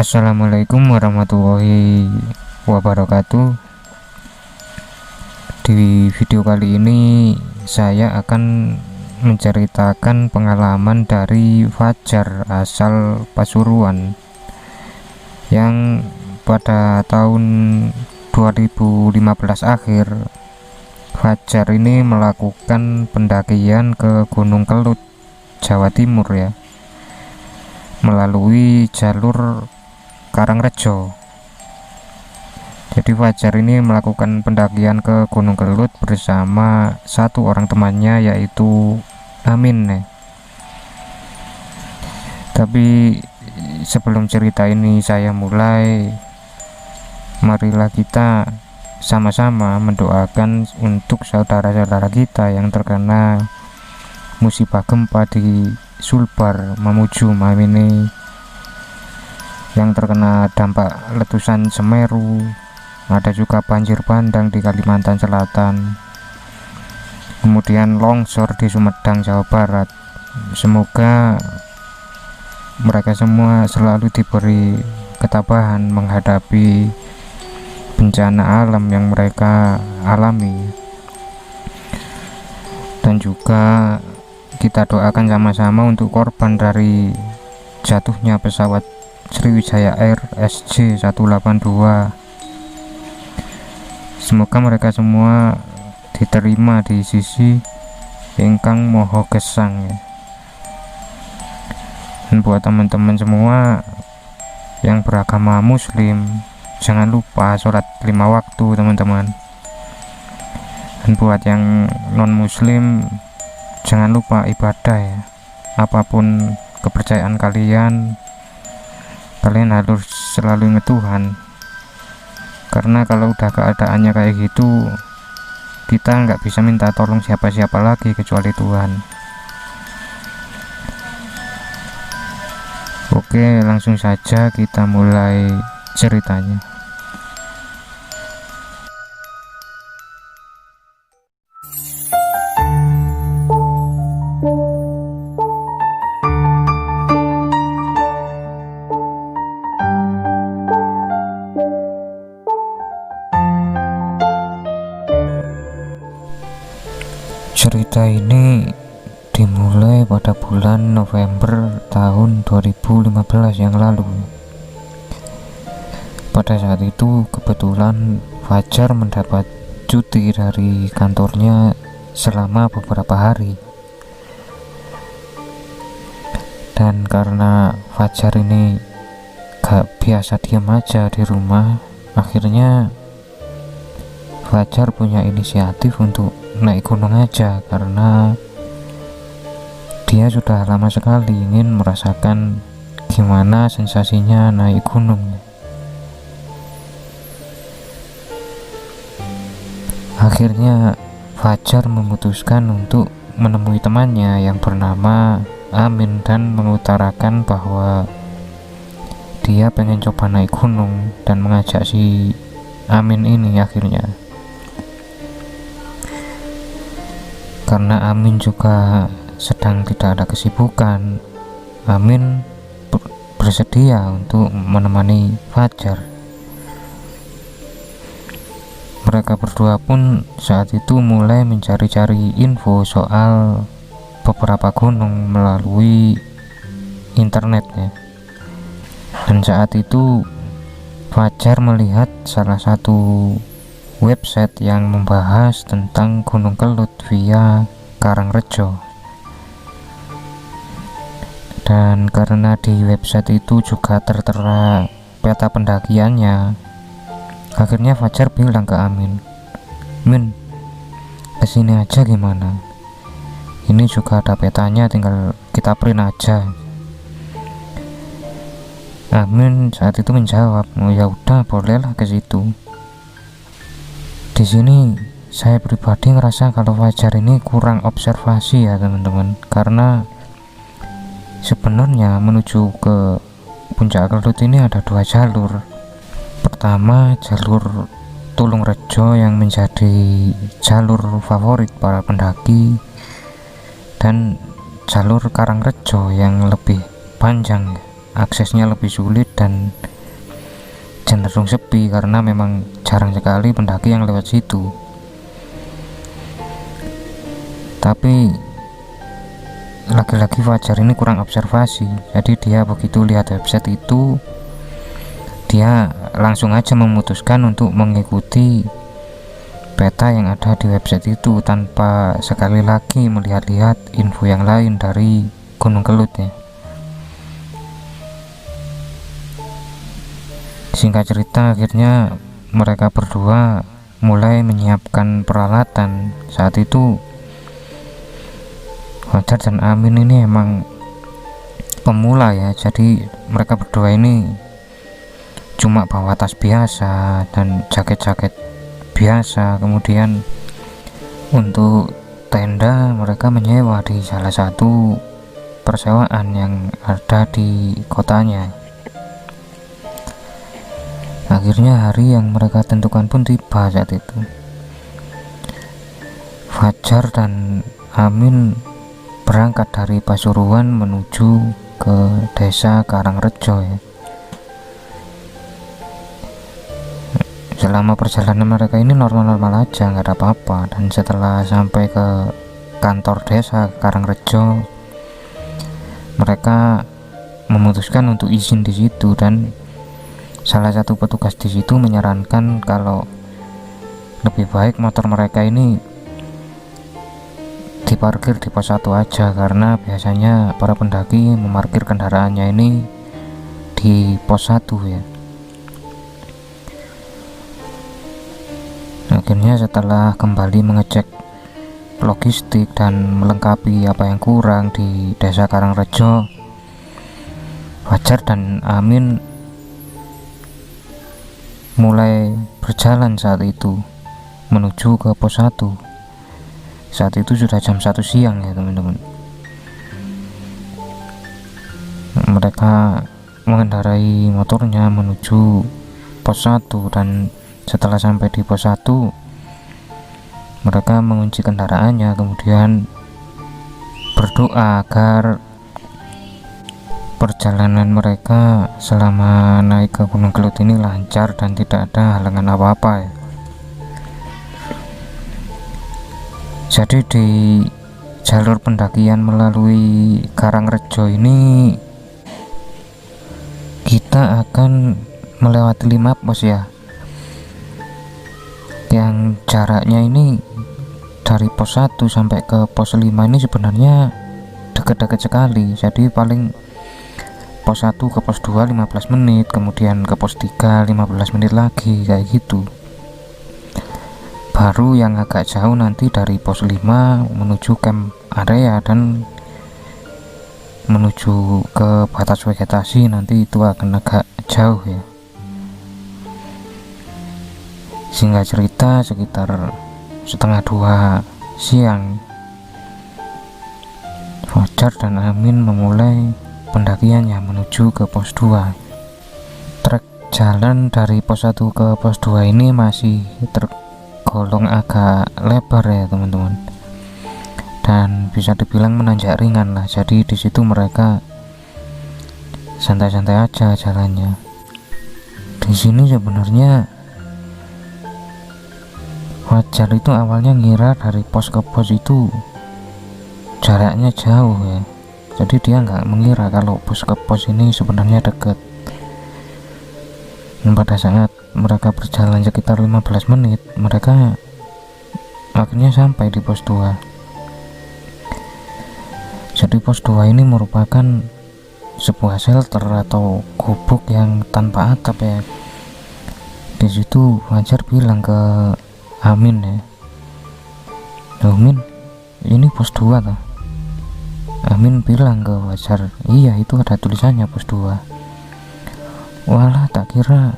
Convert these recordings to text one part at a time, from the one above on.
Assalamualaikum warahmatullahi wabarakatuh. Di video kali ini saya akan menceritakan pengalaman dari Fajar asal Pasuruan yang pada tahun 2015 akhir Fajar ini melakukan pendakian ke Gunung Kelut, Jawa Timur ya, melalui jalur Karangrejo. Jadi Fajar ini melakukan pendakian ke Gunung Kelut bersama satu orang temannya, yaitu Amin nih. Tapi sebelum cerita ini saya mulai, marilah kita sama-sama mendoakan untuk saudara-saudara kita yang terkena musibah gempa di Sulbar, Mamuju, Mamini, yang terkena dampak letusan Semeru. Ada juga banjir bandang di Kalimantan Selatan, kemudian longsor di Sumedang, Jawa Barat. Semoga mereka semua selalu diberi ketabahan menghadapi bencana alam yang mereka alami. Dan juga kita doakan sama-sama untuk korban dari jatuhnya pesawat Sriwijaya Air SJ182. Semoga mereka semua diterima di sisi ingkang moho gesang ya. Dan buat teman-teman semua yang beragama muslim, jangan lupa sholat 5 waktu teman-teman. Dan buat yang non muslim, jangan lupa ibadah ya. Apapun kepercayaan kalian harus selalu ingat Tuhan, karena kalau udah keadaannya kayak gitu, kita nggak bisa minta tolong siapa-siapa lagi kecuali Tuhan. Oke, langsung saja kita mulai ceritanya. Cerita ini dimulai pada bulan November tahun 2015 yang lalu. Pada saat itu kebetulan Fajar mendapat cuti dari kantornya selama beberapa hari. Dan karena Fajar ini gak biasa diam aja di rumah, akhirnya Fajar punya inisiatif untuk naik gunung aja, karena dia sudah lama sekali ingin merasakan gimana sensasinya naik gunung. Akhirnya Fajar memutuskan untuk menemui temannya yang bernama Amin dan mengutarakan bahwa dia pengen coba naik gunung dan mengajak si Amin ini. Akhirnya karena Amin juga sedang tidak ada kesibukan, Amin bersedia untuk menemani Fajar. Mereka berdua pun saat itu mulai mencari-cari info soal beberapa gunung melalui internetnya. Dan saat itu Fajar melihat salah satu website yang membahas tentang Gunung Kelut via Karangrejo. Dan karena di website itu juga tertera peta pendakiannya, akhirnya Fajar bilang ke Amin, "Min, kesini aja gimana? Ini juga ada petanya, tinggal kita print aja." Amin saat itu menjawab, "Oh ya udah, bolehlah ke situ." Di sini saya pribadi ngerasa kalau Fajar ini kurang observasi ya teman-teman, karena sebenarnya menuju ke Puncak Kelut ini ada 2 jalur. Pertama, jalur Tulungrejo yang menjadi jalur favorit para pendaki, dan jalur Karangrejo yang lebih panjang, aksesnya lebih sulit dan cenderung sepi karena memang jarang sekali pendaki yang lewat situ. Tapi lagi-lagi Fajar ini kurang observasi, jadi dia begitu lihat website itu, dia langsung aja memutuskan untuk mengikuti peta yang ada di website itu tanpa sekali lagi melihat-lihat info yang lain dari Gunung Kelut ya. Singkat cerita, akhirnya mereka berdua mulai menyiapkan peralatan. Saat itu Fajar dan Amin ini emang pemula ya, jadi mereka berdua ini cuma bawa tas biasa dan jaket-jaket biasa. Kemudian untuk tenda mereka menyewa di salah satu persewaan yang ada di kotanya. Akhirnya hari yang mereka tentukan pun tiba. Saat itu Fajar dan Amin berangkat dari Pasuruan menuju ke desa Karangrejo ya. Selama perjalanan mereka ini normal-normal aja, nggak ada apa-apa. Dan setelah sampai ke kantor desa Karangrejo, mereka memutuskan untuk izin di situ, dan salah satu petugas di situ menyarankan kalau lebih baik motor mereka ini diparkir di pos 1 aja, karena biasanya para pendaki memarkir kendaraannya ini di pos 1 ya. Akhirnya setelah kembali mengecek logistik dan melengkapi apa yang kurang di desa Karangrejo, Fajar dan Amin mulai berjalan saat itu menuju ke pos 1. Saat itu sudah jam 1 siang ya teman-teman. Mereka mengendarai motornya menuju pos 1, dan setelah sampai di pos 1 mereka mengunci kendaraannya, kemudian berdoa agar perjalanan mereka selama naik ke Gunung Kelut ini lancar dan tidak ada halangan apa-apa ya. Jadi di jalur pendakian melalui Karangrejo ini kita akan melewati 5 pos ya, yang jaraknya ini dari pos 1 sampai ke pos 5 ini sebenarnya dekat-dekat sekali. Jadi paling pos 1 ke pos 2 15 menit, kemudian ke pos 3 15 menit lagi, kayak gitu. Baru yang agak jauh nanti dari pos 5 menuju camp area dan menuju ke batas vegetasi, nanti itu akan agak jauh ya. Singkat cerita, sekitar setengah 2 siang Fajar dan Amin memulai pendakiannya menuju ke pos 2. Trek jalan dari pos 1 ke pos 2 ini masih tergolong agak lebar ya teman-teman, dan bisa dibilang menanjak ringan lah. Jadi di situ mereka santai-santai aja jalannya. Di sini sebenarnya Fajar itu awalnya ngira dari pos ke pos itu jaraknya jauh ya, jadi dia nggak mengira kalau pos ke pos ini sebenarnya dekat. Dan pada saat mereka berjalan sekitar 15 menit, mereka akhirnya sampai di pos 2. Jadi pos 2 ini merupakan sebuah shelter atau gubuk yang tanpa atap ya. Di situ Fajar bilang ke Amin ya, "Loh Min, ini pos 2 toh?" Amin bilang ke Fajar, "Iya, itu ada tulisannya pos 2. Walah, tak kira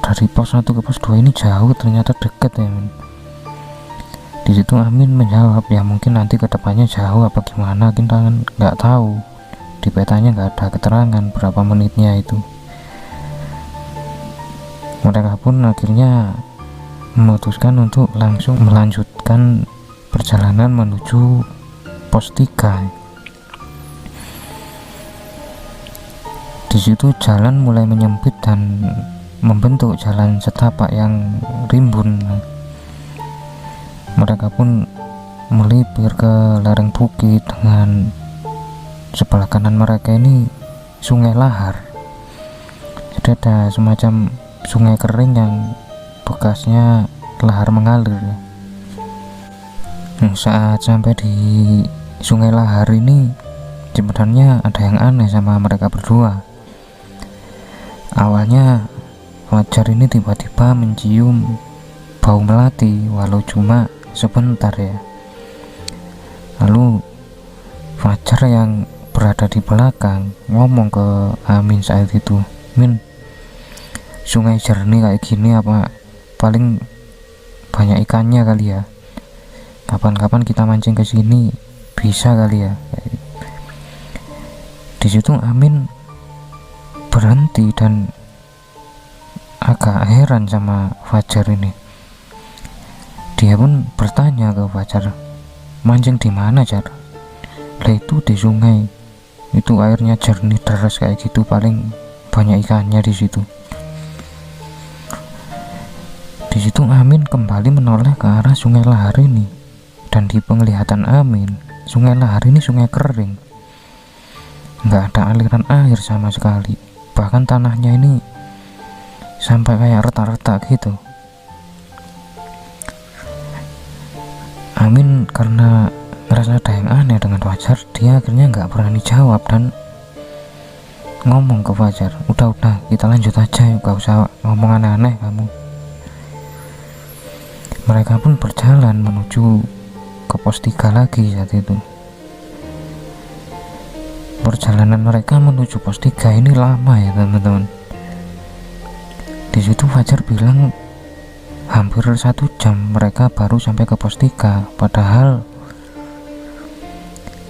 dari pos 1 ke pos 2 ini jauh, ternyata deket ya Min." Di situ Amin menjawab, "Ya mungkin nanti kedepannya jauh apa gimana, kita kan nggak tahu, di petanya nggak ada keterangan berapa menitnya itu." Mereka pun akhirnya memutuskan untuk langsung melanjutkan perjalanan menuju pos 3. Di situ jalan mulai menyempit dan membentuk jalan setapak yang rimbun. Mereka pun melipir ke lereng bukit dengan sebelah kanan mereka ini sungai lahar. Jadi ada semacam sungai kering yang bekasnya lahar mengalir. Saat sampai di sungai lahar ini, sebenarnya ada yang aneh sama mereka berdua. Awalnya Fajar ini tiba-tiba mencium bau melati, walau cuma sebentar ya. Lalu Fajar yang berada di belakang ngomong ke Amin saat itu, "Min, sungai jernih kayak gini apa paling banyak ikannya kali ya? Kapan-kapan kita mancing ke sini bisa kali ya?" Di situ Amin berhenti dan agak heran sama Fajar ini. Dia pun bertanya ke Fajar, "Mancing di mana, Jar?" "Lah itu di sungai. Itu airnya jernih deras kayak gitu, paling banyak ikannya di situ." Di situ Amin kembali menoleh ke arah sungai lahar ini, dan di penglihatan Amin, sungai lahar ini sungai kering, nggak ada aliran air sama sekali. Bahkan tanahnya ini sampai kayak retak-retak gitu. Amin karena ngerasa ada yang aneh dengan Fajar, dia akhirnya nggak berani jawab dan ngomong ke Fajar, udah kita lanjut aja yuk, gak usah ngomong aneh-aneh kamu." Mereka pun berjalan menuju ke pos 3 lagi saat itu. Perjalanan mereka menuju pos 3 ini lama ya teman-teman. Di situ Fajar bilang hampir 1 jam mereka baru sampai ke pos 3. Padahal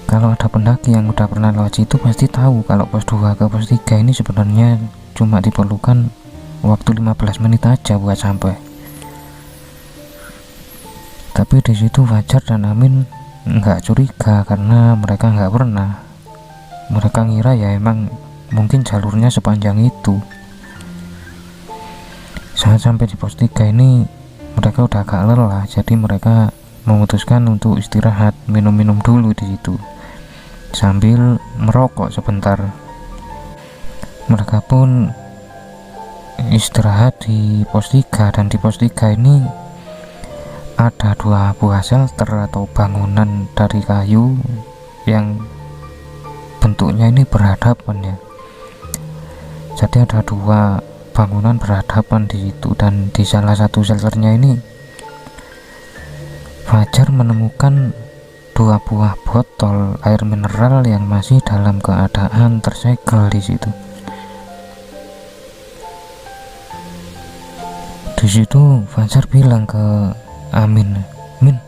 kalau ada pendaki yang udah pernah lewat situ pasti tahu kalau pos 2 ke pos 3 ini sebenarnya cuma diperlukan waktu 15 menit aja buat sampai. Tapi di situ Fajar dan Amin nggak curiga karena mereka nggak pernah. Mereka ngira ya emang mungkin jalurnya sepanjang itu. Saat sampai di pos 3 ini mereka udah agak lelah, jadi mereka memutuskan untuk istirahat, minum-minum dulu di situ sambil merokok sebentar. Mereka pun istirahat di pos 3, dan di pos 3 ini ada 2 buah shelter atau bangunan dari kayu yang bentuknya ini berhadapan ya. Jadi ada 2 bangunan berhadapan di situ, dan di salah satu shelternya ini Fajar menemukan 2 buah botol air mineral yang masih dalam keadaan tersegel di situ. Di situ Fajar bilang ke Amin, "Min,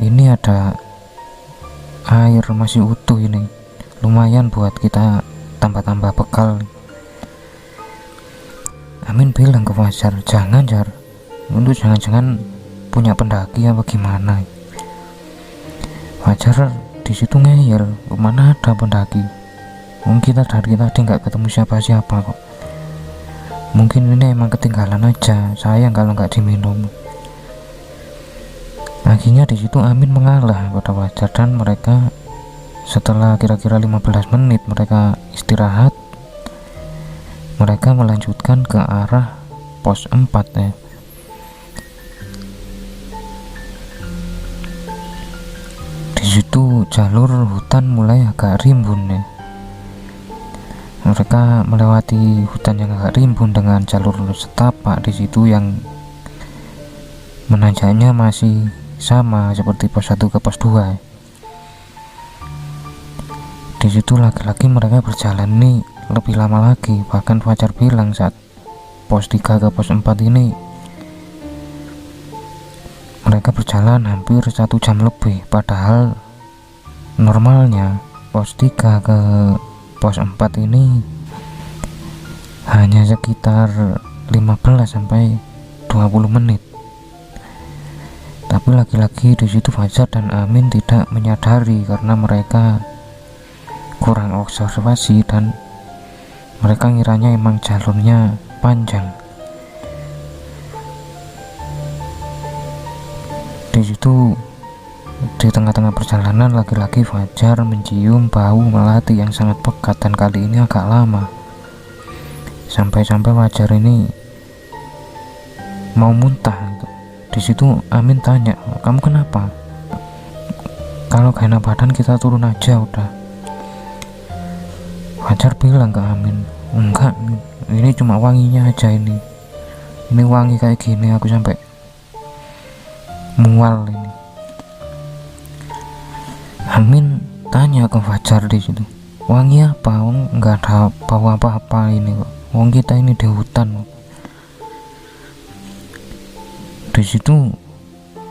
ini ada air masih utuh ini, lumayan buat kita tambah-tambah bekal." Amin bilang ke Fajar, "Jangan Jar, untuk jangan-jangan punya pendaki apa gimana." Fajar di situ ngeyel, "Mana ada pendaki, mungkin kita dari tadi nggak ketemu siapa-siapa kok. Mungkin ini emang ketinggalan aja, sayang kalau nggak diminum." Akhirnya di situ Amin mengalah pada Fajar, dan mereka setelah kira-kira 15 menit mereka istirahat, mereka melanjutkan ke arah pos 4 ya. Di situ jalur hutan mulai agak rimbun ya. Mereka melewati hutan yang agak rimbun dengan jalur setapak di situ yang menanjaknya masih sama seperti pos 1 ke pos 2 ya. Di situ lagi-lagi mereka berjalan nih lebih lama lagi. Bahkan Fajar bilang saat pos 3 ke pos 4 ini mereka berjalan hampir 1 jam lebih. Padahal normalnya pos 3 ke pos 4 ini hanya sekitar 15 sampai 20 menit. Tapi lagi-lagi di situ Fajar dan Amin tidak menyadari karena mereka kurang observasi dan mereka ngiranya emang jalurnya panjang. Di situ, di tengah-tengah perjalanan, laki-laki Fajar mencium bau melati yang sangat pekat dan kali ini agak lama. Sampai-sampai Fajar ini mau muntah. Di situ Amin tanya, "Kamu kenapa? Kalau gak enak badan kita turun aja udah." Fajar bilang ke Amin, "Enggak, ini cuma wanginya aja ini wangi kayak gini aku sampai mual ini." Amin tanya ke Fajar di situ, "Wangi apa? Nggak ada bau apa-apa ini kok. Kita ini di hutan." Di situ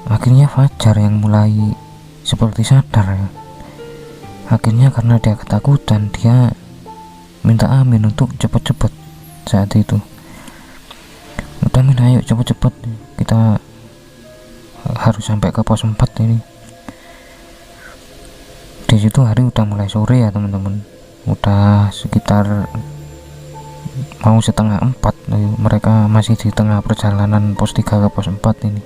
akhirnya Fajar yang mulai seperti sadar ya. Akhirnya karena dia ketakutan, dia minta Amin untuk cepet-cepet saat itu. "Udah Min, ayo cepet-cepet, kita harus sampai ke pos 4 ini." Di situ hari udah mulai sore ya teman-teman, udah sekitar mau setengah 4. Mereka masih di tengah perjalanan pos 3 ke pos 4 ini.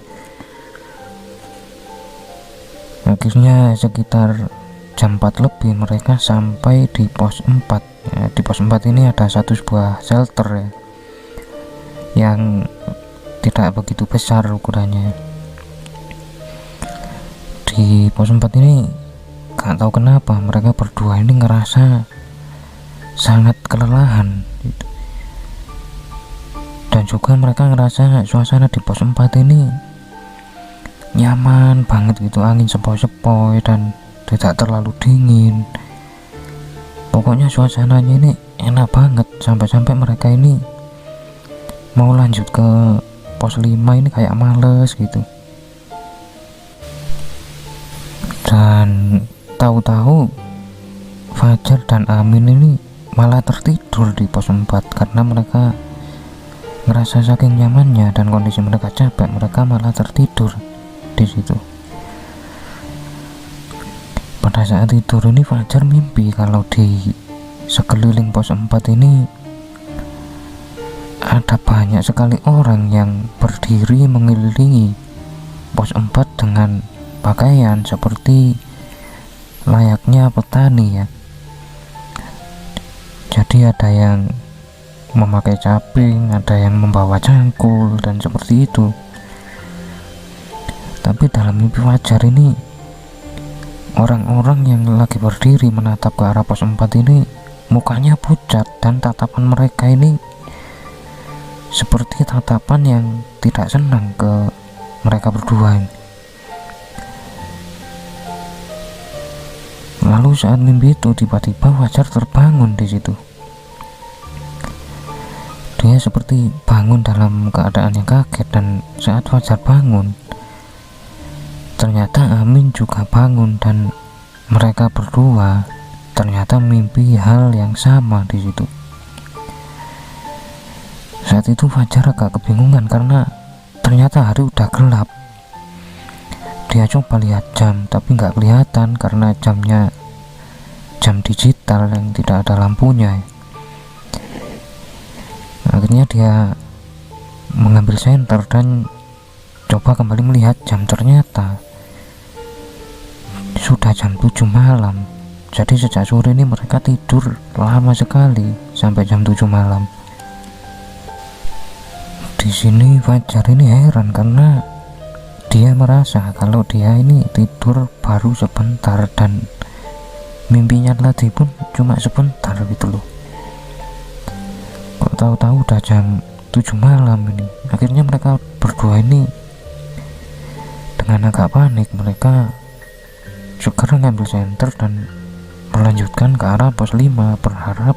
Akhirnya sekitar jam 4 lebih mereka sampai di pos 4 ya. Di pos 4 ini ada satu buah shelter ya, yang tidak begitu besar ukurannya. Di pos 4 ini gak tahu kenapa mereka berdua ini ngerasa sangat kelelahan gitu. Dan juga mereka ngerasa suasana di pos 4 ini nyaman banget gitu, angin sepoi-sepoi dan tidak terlalu dingin. Pokoknya suasananya ini enak banget, sampai-sampai mereka ini mau lanjut ke pos 5 ini kayak males gitu. Dan tahu-tahu Fajar dan Amin ini malah tertidur di pos 4 karena mereka ngerasa saking nyamannya dan kondisi mereka capek, mereka malah tertidur di situ. Pada saat tidur ini Fajar mimpi kalau di sekeliling pos 4 ini ada banyak sekali orang yang berdiri mengelilingi pos 4 dengan pakaian seperti layaknya petani ya. Jadi ada yang memakai caping, ada yang membawa cangkul dan seperti itu. Tapi dalam mimpi Fajar ini, orang-orang yang lagi berdiri menatap ke arah pos 4 ini mukanya pucat dan tatapan mereka ini seperti tatapan yang tidak senang ke mereka berdua ini. Lalu saat mimpi itu tiba-tiba Fajar terbangun di situ. Dia seperti bangun dalam keadaan yang kaget, dan saat Fajar bangun ternyata Amin juga bangun dan mereka berdua ternyata mimpi hal yang sama di situ. Saat itu Fajar agak kebingungan karena ternyata hari udah gelap. Dia coba lihat jam tapi nggak kelihatan karena jamnya jam digital yang tidak ada lampunya. Akhirnya dia mengambil senter dan coba kembali melihat jam, ternyata sudah jam 7 malam. Jadi sejak sore ini mereka tidur lama sekali sampai jam 7 malam. Di sini Fajar ini heran karena dia merasa kalau dia ini tidur baru sebentar dan mimpinya tadi pun cuma sebentar gitu loh. Kok tahu-tahu udah jam 7 malam ini. Akhirnya mereka berdua ini dengan agak panik, mereka segera ngambil senter dan melanjutkan ke arah pos 5 berharap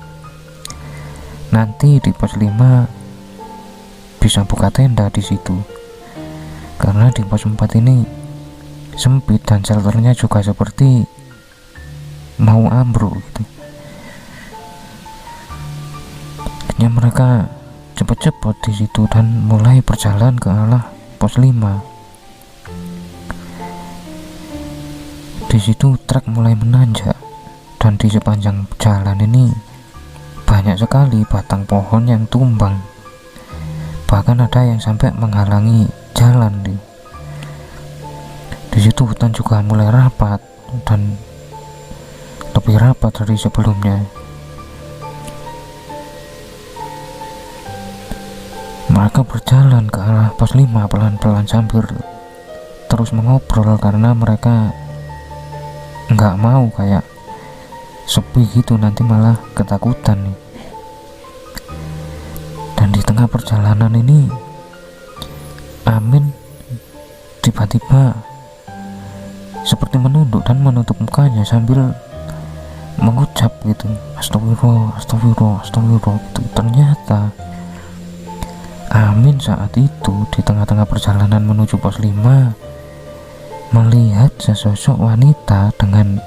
nanti di pos 5 bisa buka tenda di situ. Karena di pos 4 ini sempit dan shelternya juga seperti mau ambruk gitu. Akhirnya mereka cepat-cepat di situ dan mulai berjalan ke arah pos 5. Di situ trek mulai menanjak dan di sepanjang jalan ini banyak sekali batang pohon yang tumbang. Bahkan ada yang sampai menghalangi jalan. Di situ hutan juga mulai rapat dan lebih rapat dari sebelumnya. Mereka berjalan ke arah pos 5 pelan-pelan sambil terus mengobrol karena mereka nggak mau kayak sepi gitu, nanti malah ketakutan nih. Dan di tengah perjalanan ini Amin tiba-tiba seperti menunduk dan menutup mukanya sambil mengucap gitu, astagfirullah, astagfirullah, astagfirullah gitu. Ternyata Amin saat itu di tengah-tengah perjalanan menuju pos 5 melihat sesosok wanita dengan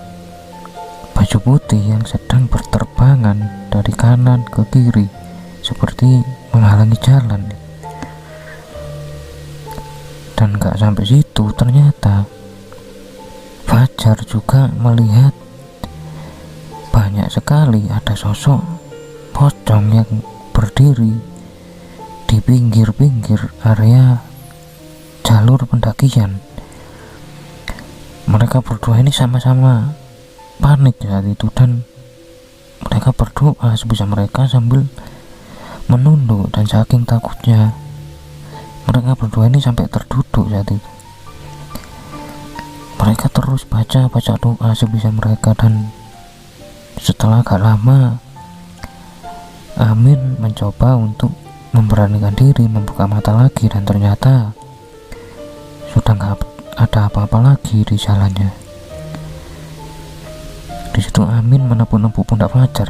baju putih yang sedang berterbangan dari kanan ke kiri seperti menghalangi jalan. Dan gak sampai situ, ternyata Fajar juga melihat banyak sekali ada sosok pocong yang berdiri di pinggir-pinggir area jalur pendakian. Mereka berdua ini sama-sama panik saat itu dan mereka berdoa sebisa mereka sambil menunduk, dan saking takutnya mereka berdua ini sampai terduduk saat itu. Mereka terus baca doa sebisa mereka, dan setelah agak lama Amin mencoba untuk memberanikan diri membuka mata lagi, dan ternyata sudah nggak ada apa-apa lagi di jalannya. Di situ Amin menepuk-nepuk pundak Fajar,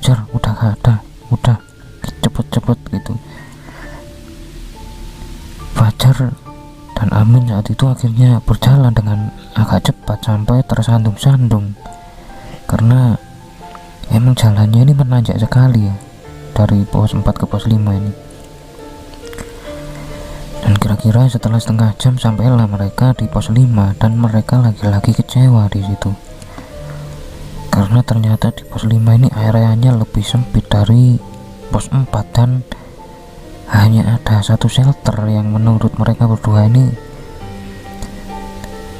jar, udah gak ada, udah cepet gitu. Fajar dan Amin saat itu akhirnya berjalan dengan agak cepat sampai tersandung-sandung karena emang jalannya ini menanjak sekali ya, dari pos 4 ke pos 5 ini. Dan kira-kira setelah setengah jam sampailah mereka di pos 5, dan mereka lagi-lagi kecewa di situ. Karena ternyata di pos 5 ini areanya lebih sempit dari pos 4 dan hanya ada satu shelter yang menurut mereka berdua ini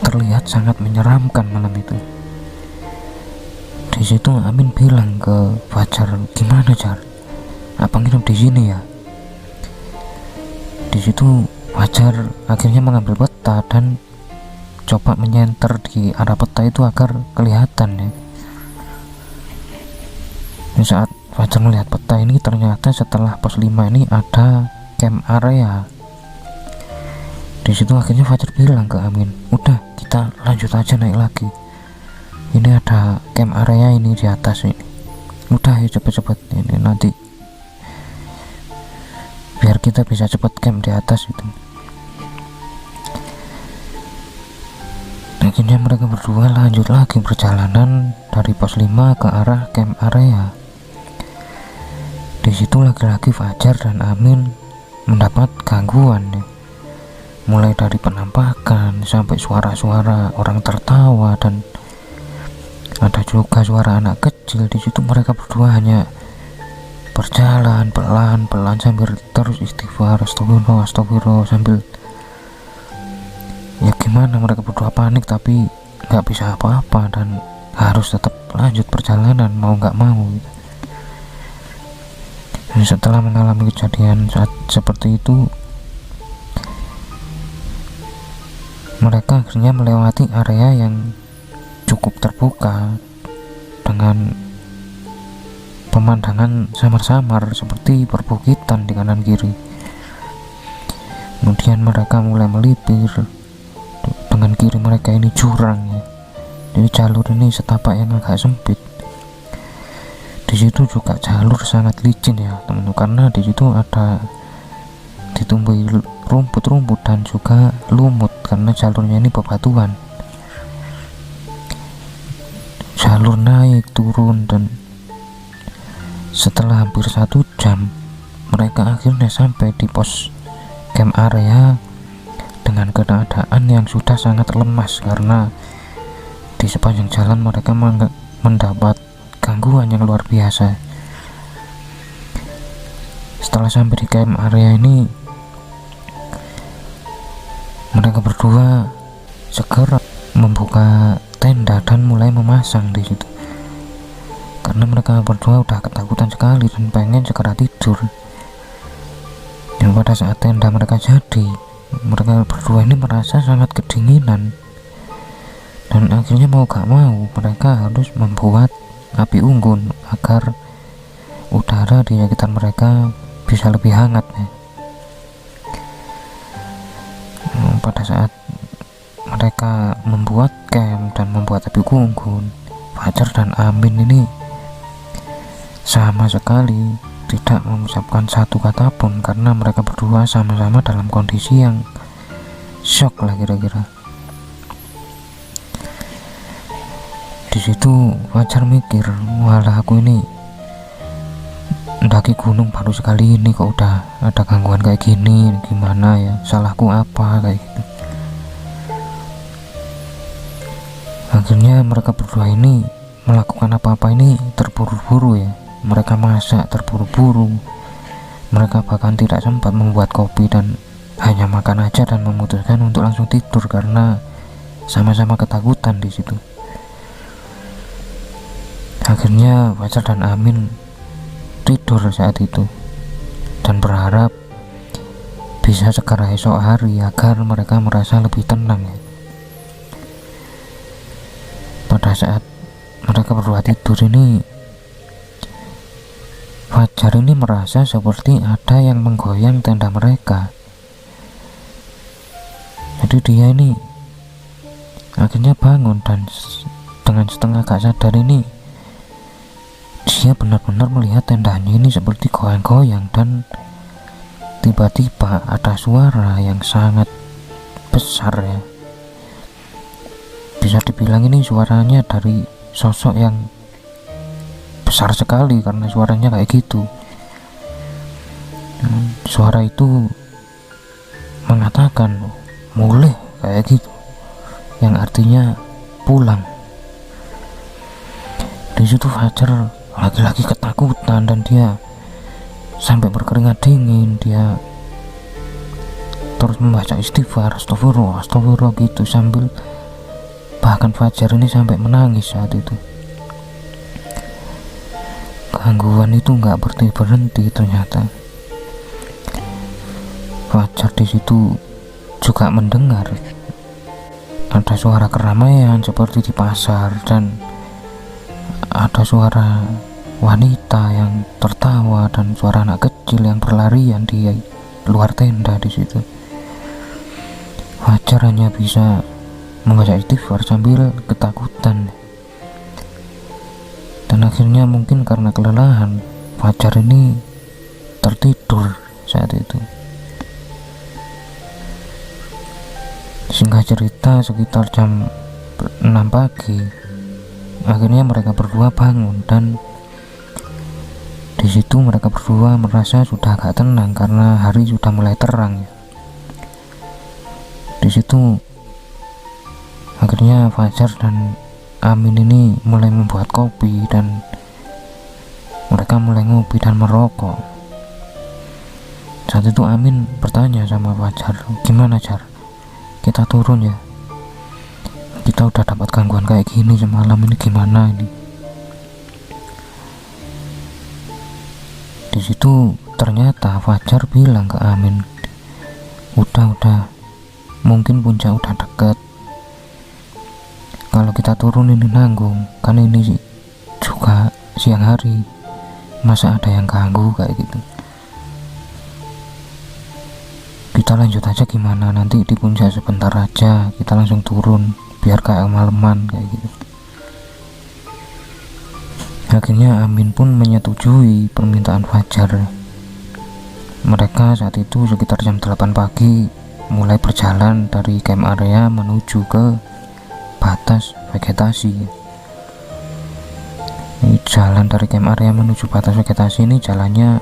terlihat sangat menyeramkan malam itu. Di situ Amin bilang ke Fajar, "Gimana, Jar? Apa nginep di sini ya?" Di situ Fajar akhirnya mengambil peta dan coba menyenter di arah peta itu agar kelihatan ya. Saat Fajar melihat peta ini, ternyata setelah pos 5 ini ada camp area. Di situ akhirnya Fajar bilang ke Amin, "Udah, kita lanjut aja naik lagi. Ini ada camp area ini di atas ini. Udah ya, cepet-cepet ini nanti biar kita bisa cepet camp di atas itu." Akhirnya mereka berdua lanjut lagi perjalanan dari pos 5 ke arah camp area. Di situ lagi-lagi Fajar dan Amin mendapat gangguan ya. Mulai dari penampakan sampai suara-suara orang tertawa, dan ada juga suara anak kecil. Di situ mereka berdua hanya berjalan pelan-pelan sambil terus istighfar, astagfirullah, sambil ya gimana, mereka berdua panik tapi nggak bisa apa-apa dan harus tetap lanjut perjalanan mau nggak mau gitu. Dan setelah mengalami kejadian saat seperti itu, mereka akhirnya melewati area yang cukup terbuka dengan pemandangan samar-samar seperti perbukitan di kanan kiri. Kemudian mereka mulai melipir, dengan kiri mereka ini jurang ya. Jadi jalur ini setapak yang agak sempit. Di situ juga jalur sangat licin ya teman-teman, karena di situ ada ditumbuhi rumput-rumput dan juga lumut karena jalurnya ini bebatuan. Jalur naik turun, dan setelah hampir 1 jam mereka akhirnya sampai di pos camp area dengan keadaan yang sudah sangat lemas karena di sepanjang jalan mereka mendapat gangguan yang luar biasa. Setelah sampai di camp area ini, mereka berdua segera membuka tenda dan mulai memasang di situ, karena mereka berdua udah ketakutan sekali dan pengen segera tidur. Dan pada saat tenda mereka jadi, mereka berdua ini merasa sangat kedinginan, dan akhirnya mau gak mau mereka harus membuat api unggun agar udara di sekitar mereka bisa lebih hangat ya. Pada saat mereka membuat camp dan membuat api unggun, Fajar dan Amin ini sama sekali tidak mengucapkan satu kata pun, karena mereka berdua sama-sama dalam kondisi yang shock lah kira-kira. Di situ Fajar mikir, walah aku ini mendaki gunung baru sekali ini kok udah ada gangguan kayak gini, gimana ya, salahku apa kayak gitu. Akhirnya mereka berdua ini melakukan apa-apa ini terburu-buru ya. Mereka masak terburu-buru, mereka bahkan tidak sempat membuat kopi dan hanya makan aja dan memutuskan untuk langsung tidur karena sama-sama ketakutan di situ. Akhirnya Fajar dan Amin tidur saat itu dan berharap bisa segera esok hari agar mereka merasa lebih tenang ya. Pada saat mereka berdua tidur ini, Fajar ini merasa seperti ada yang menggoyang tenda mereka. Jadi dia ini akhirnya bangun dan dengan setengah gak sadar ini dia benar-benar melihat tendanya ini seperti goyang-goyang, dan tiba-tiba ada suara yang sangat besar ya. Bisa dibilang ini suaranya dari sosok yang besar sekali karena suaranya kayak gitu. Suara itu mengatakan mulih kayak gitu, yang artinya pulang. Di situ Fajar lagi-lagi ketakutan dan dia sampai berkeringat dingin. Dia terus membaca istighfar, astagfirullah, astagfirullah gitu, sambil bahkan Fajar ini sampai menangis saat itu. Gangguan itu nggak berhenti ternyata. Fajar di situ juga mendengar ada suara keramaian seperti di pasar, dan ada suara wanita yang tertawa dan suara anak kecil yang berlarian di luar tenda di situ. Fajar hanya bisa membaca istighfar sambil ketakutan, dan akhirnya mungkin karena kelelahan Fajar ini tertidur saat itu. Singkat cerita, sekitar jam 6 pagi akhirnya mereka berdua bangun, dan di situ mereka berdua merasa sudah agak tenang karena hari sudah mulai terang ya. Di situ akhirnya Fajar dan Amin ini mulai membuat kopi dan mereka mulai ngopi dan merokok. Saat itu Amin bertanya sama Fajar, gimana Jar, kita turun ya, kita udah dapat gangguan kayak gini semalam, ini gimana ini. Di situ ternyata Fajar bilang ke Amin, udah mungkin puncak udah deket, kalau kita turun ini nanggung, kan ini juga siang hari, masa ada yang ganggu kayak gitu. Kita lanjut aja gimana, nanti di puncak sebentar aja, kita langsung turun biar kayak malaman kayak gitu. Akhirnya Amin pun menyetujui permintaan Fajar. Mereka saat itu sekitar jam 8 pagi mulai berjalan dari camp area menuju ke batas vegetasi. Ini jalan dari camp area menuju batas vegetasi ini jalannya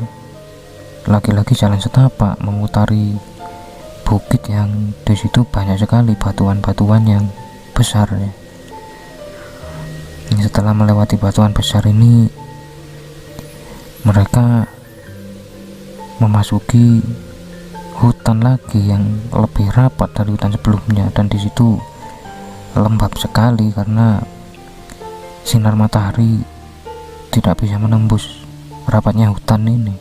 lagi-lagi jalan setapak memutari bukit yang di situ banyak sekali batuan-batuan yang besar ya. Setelah melewati batuan besar ini, mereka memasuki hutan lagi yang lebih rapat dari hutan sebelumnya, dan di situ lembab sekali karena sinar matahari tidak bisa menembus rapatnya hutan ini.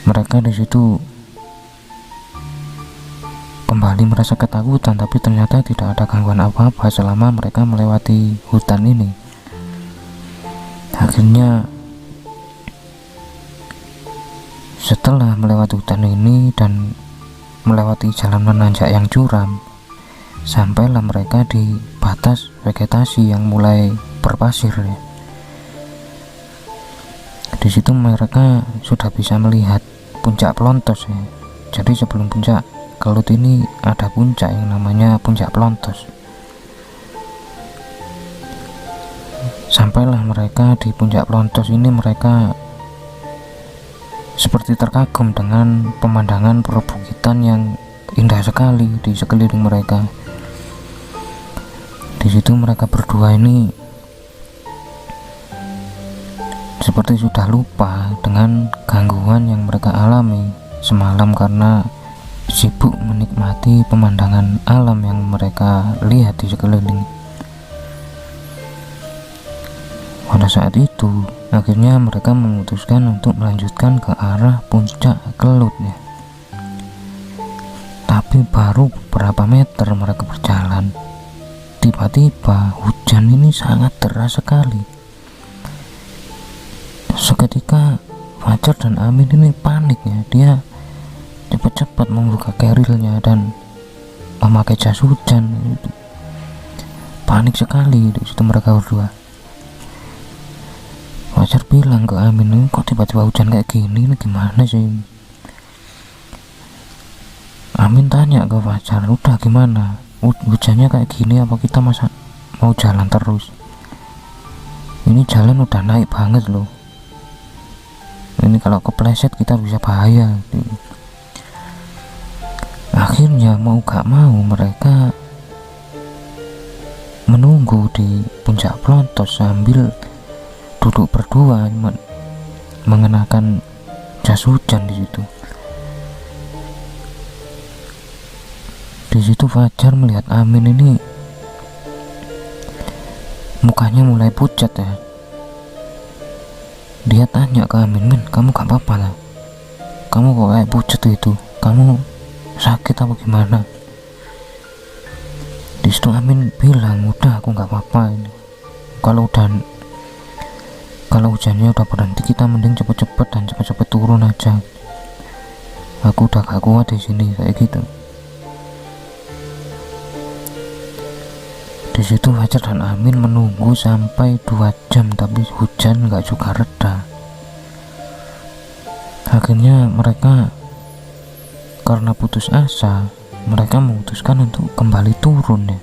Mereka di situ kembali merasa ketakutan, tapi ternyata tidak ada gangguan apa-apa selama mereka melewati hutan ini. Akhirnya setelah melewati hutan ini dan melewati jalan menanjak yang curam, sampailah mereka di batas vegetasi yang mulai berpasir ya. Di situ mereka sudah bisa melihat puncak Pelontos ya. Jadi sebelum puncak Kelut ini ada puncak yang namanya puncak Pelontos. Sampailah mereka di puncak Pelontos ini, mereka seperti terkagum dengan pemandangan perbukitan yang indah sekali di sekeliling mereka. Di situ mereka berdua ini seperti sudah lupa dengan gangguan yang mereka alami semalam karena sibuk menikmati pemandangan alam yang mereka lihat di sekeliling. Pada saat itu akhirnya mereka memutuskan untuk melanjutkan ke arah puncak Kelut ya. Tapi baru beberapa meter mereka berjalan, tiba-tiba hujan ini sangat deras sekali. Seketika Fajar dan Amin ini panik ya. Dia cepat-cepat membuka kerilnya dan memakai jas hujan. Panik sekali di situ mereka berdua. Fajar bilang ke Amin, kok tiba-tiba hujan kayak gini, ini gimana sih? Amin tanya ke Fajar, udah gimana? Hujannya kayak gini apa kita masa mau jalan terus? Ini jalan udah naik banget loh. Ini kalau kepleset kita bisa bahaya. Akhirnya mau gak mau mereka menunggu di puncak Pelontos sambil duduk berdua mengenakan jas hujan di situ. Di situ Fajar melihat Amin ini mukanya mulai pucat ya. Dia tanya ke Amin, "Min, kamu gak apa-apa lah? Kamu kok kayak pucat itu? Kamu sakit apa gimana?" Di situ Amin bilang, "Udah, aku gak apa-apa ini. Kalau hujannya udah berhenti, kita mending cepet-cepet dan cepet-cepet turun aja. Aku udah gak kuat di sini," kayak gitu. Di situ Fajar dan Amin menunggu sampai 2 jam, tapi hujan gak juga reda. Akhirnya mereka karena putus asa, mereka memutuskan untuk kembali turun ya.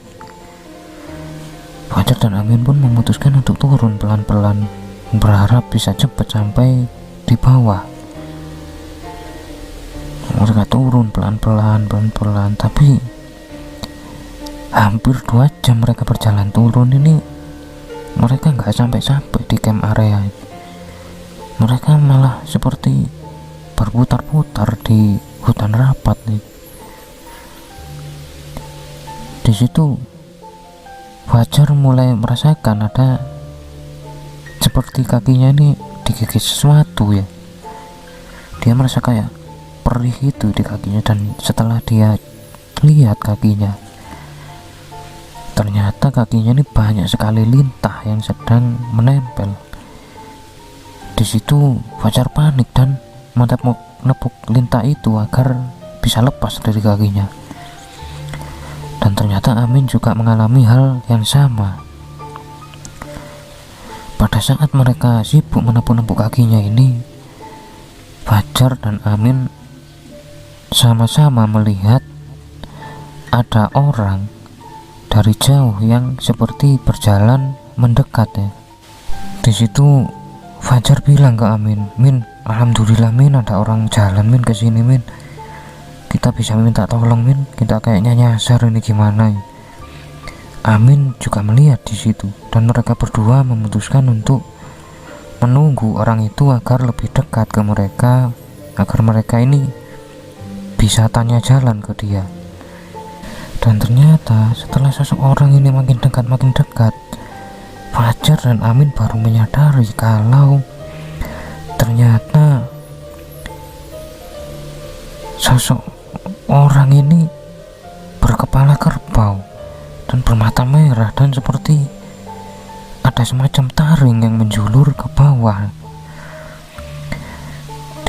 Fajar dan Amin pun memutuskan untuk turun pelan-pelan, berharap bisa cepat sampai di bawah. Mereka turun pelan-pelan, tapi hampir 2 jam mereka berjalan turun ini, mereka nggak sampai-sampai di camp area. Mereka malah seperti berputar-putar di hutan rapat nih. Di situ Fajar mulai merasakan ada seperti kakinya ini digigit sesuatu ya. Dia merasa kayak perih itu di kakinya, dan setelah dia lihat kakinya, ternyata kakinya ini banyak sekali lintah yang sedang menempel. Di situ Fajar panik dan menepuk lintah itu agar bisa lepas dari kakinya. Dan ternyata Amin juga mengalami hal yang sama. Pada saat mereka sibuk menepuk-nepuk kakinya ini, Fajar dan Amin sama-sama melihat ada orang dari jauh yang seperti berjalan mendekat ya. Di situ Fajar bilang ke Amin, "Min, alhamdulillah Min, ada orang jalan Min kesini Min. Kita bisa minta tolong Min, kita kayaknya nyasar ini gimana ya?" Amin juga melihat di situ, dan mereka berdua memutuskan untuk menunggu orang itu agar lebih dekat ke mereka, agar mereka ini bisa tanya jalan ke dia. Dan ternyata setelah seseorang ini makin dekat, Fajar dan Amin baru menyadari kalau ternyata sosok orang ini berkepala kerbau dan bermata merah, dan seperti ada semacam taring yang menjulur ke bawah.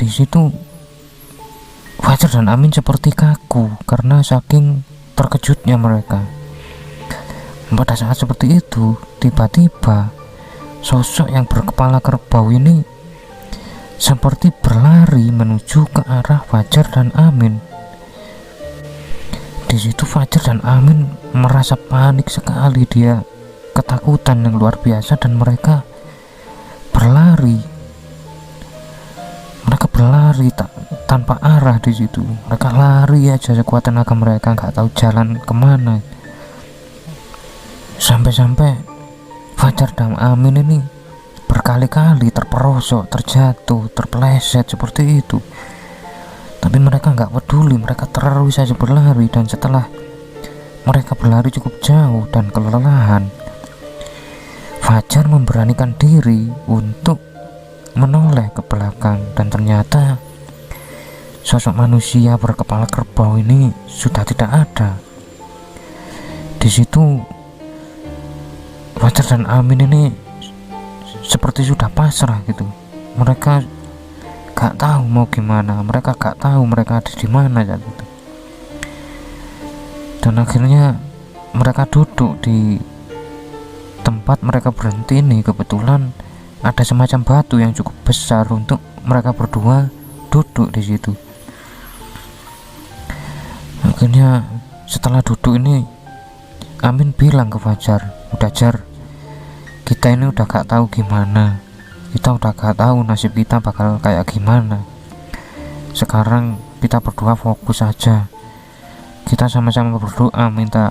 Di situ Fajar dan Amin seperti kaku karena saking terkejutnya mereka. Pada saat seperti itu, tiba-tiba sosok yang berkepala kerbau ini seperti berlari menuju ke arah Fajar dan Amin. Di situ Fajar dan Amin merasa panik sekali, dia ketakutan yang luar biasa, dan mereka berlari. Mereka berlari tanpa arah di situ. Mereka lari aja sekuat tenaga mereka, nggak tahu jalan kemana. Sampai-sampai Fajar dan Amin ini berkali-kali terperosok, terjatuh, terpeleset seperti itu. Tapi mereka nggak peduli, mereka terus saja berlari. Dan setelah mereka berlari cukup jauh dan kelelahan, Fajar memberanikan diri untuk menoleh ke belakang, dan ternyata sosok manusia berkepala kerbau ini sudah tidak ada. Di situ Fajar dan Amin ini seperti sudah pasrah gitu. Mereka gak tahu mau gimana, mereka gak tahu mereka ada di mana saat itu. Dan akhirnya mereka duduk di tempat mereka berhenti ini. Kebetulan ada semacam batu yang cukup besar untuk mereka berdua duduk di situ. Akhirnya setelah duduk ini, Amin bilang ke Fajar, "Udah Jar, kita ini udah gak tahu gimana. Kita udah gak tahu nasib kita bakal kayak gimana. Sekarang kita berdua fokus aja. Kita sama-sama berdoa minta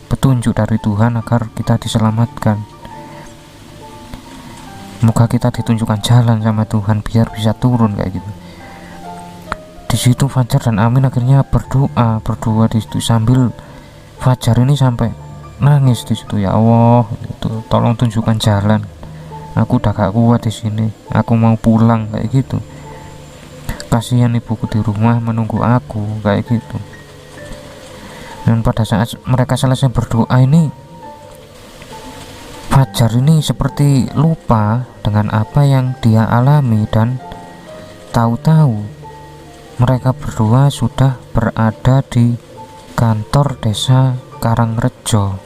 petunjuk dari Tuhan agar kita diselamatkan. Semoga kita ditunjukkan jalan sama Tuhan biar bisa turun," kayak gitu. Di situ Fajar dan Amin akhirnya berdoa di situ, sambil Fajar ini sampai nangis di situ. "Ya Allah, itu tolong tunjukkan jalan. Aku udah gak kuat di sini. Aku mau pulang," kayak gitu. "Kasihan ibuku di rumah menunggu aku," kayak gitu. Dan pada saat mereka selesai berdoa ini, Fajar ini seperti lupa dengan apa yang dia alami, dan tahu-tahu mereka berdua sudah berada di kantor desa Karangrejo.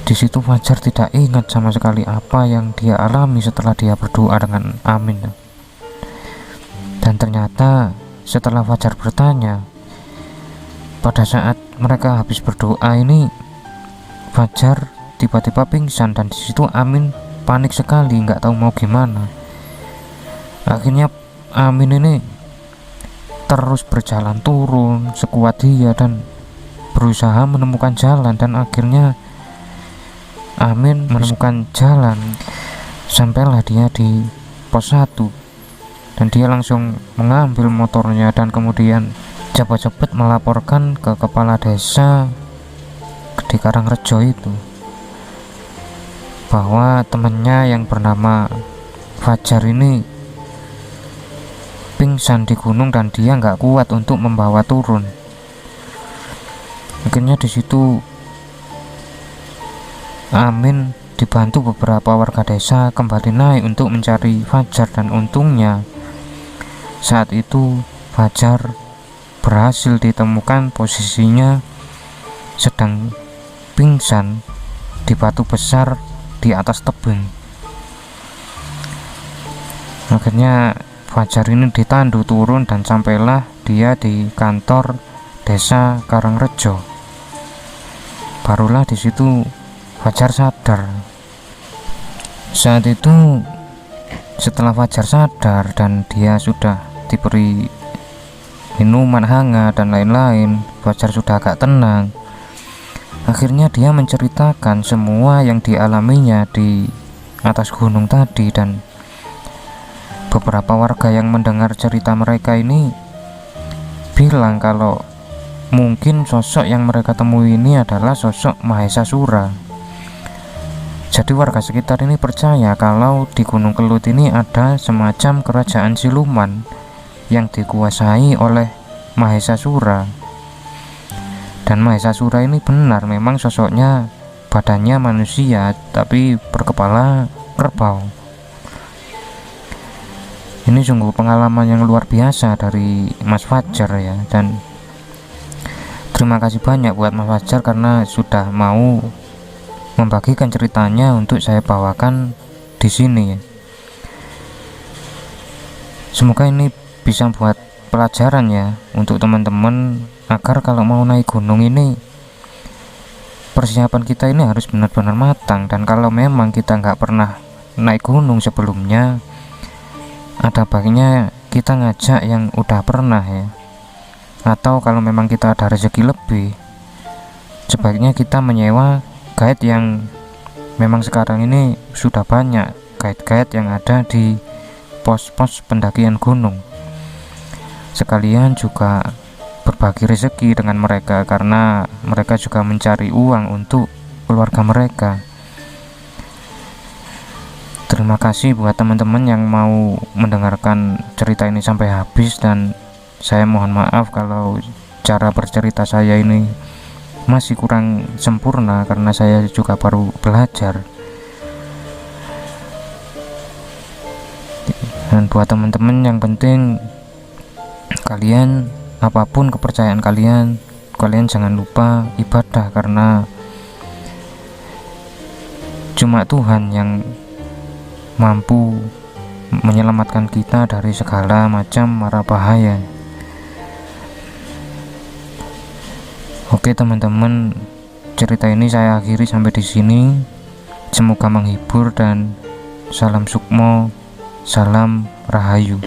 Di situ Fajar tidak ingat sama sekali apa yang dia alami setelah dia berdoa dengan Amin. Dan ternyata setelah Fajar bertanya, pada saat mereka habis berdoa ini, Fajar tiba-tiba pingsan, dan di situ Amin panik sekali, nggak tahu mau gimana. Akhirnya Amin ini terus berjalan turun sekuat dia dan berusaha menemukan jalan, dan akhirnya Amin menemukan jalan. Sampailah dia di pos 1, dan dia langsung mengambil motornya dan kemudian cepat-cepat melaporkan ke kepala desa di Karangrejo itu bahwa temannya yang bernama Fajar ini pingsan di gunung dan dia nggak kuat untuk membawa turun. Akhirnya di situ Amin dibantu beberapa warga desa kembali naik untuk mencari Fajar, dan untungnya saat itu Fajar berhasil ditemukan posisinya sedang pingsan di batu besar di atas tebing. Akhirnya Fajar ini ditandu turun dan sampailah dia di kantor desa Karangrejo. Barulah di situ Fajar sadar. Saat itu setelah Fajar sadar dan dia sudah diberi minuman hangat dan lain-lain, Fajar sudah agak tenang. Akhirnya dia menceritakan semua yang dialaminya di atas gunung tadi, dan beberapa warga yang mendengar cerita mereka ini bilang kalau mungkin sosok yang mereka temui ini adalah sosok Mahesasura. Jadi warga sekitar ini percaya kalau di Gunung Kelut ini ada semacam kerajaan siluman yang dikuasai oleh Mahesasura. Dan Mahesasura ini benar memang sosoknya badannya manusia tapi berkepala kerbau. Ini sungguh pengalaman yang luar biasa dari Mas Fajar ya, dan terima kasih banyak buat Mas Fajar karena sudah mau membagikan ceritanya untuk saya bawakan di sini. Semoga ini bisa buat pelajaran ya untuk teman-teman, agar kalau mau naik gunung ini persiapan kita ini harus benar-benar matang. Dan kalau memang kita nggak pernah naik gunung sebelumnya, ada baiknya kita ngajak yang udah pernah ya. Atau kalau memang kita ada rezeki lebih, sebaiknya kita menyewa guide yang memang sekarang ini sudah banyak guide-guide yang ada di pos-pos pendakian gunung. Sekalian juga berbagi rezeki dengan mereka, karena mereka juga mencari uang untuk keluarga mereka. Terima kasih buat teman-teman yang mau mendengarkan cerita ini sampai habis, dan saya mohon maaf kalau cara bercerita saya ini masih kurang sempurna karena saya juga baru belajar. Dan buat teman-teman, yang penting kalian, apapun kepercayaan kalian jangan lupa ibadah, karena cuma Tuhan yang mampu menyelamatkan kita dari segala macam mara bahaya. Oke teman-teman, cerita ini saya akhiri sampai di sini. Semoga menghibur, dan salam sukmo, salam rahayu.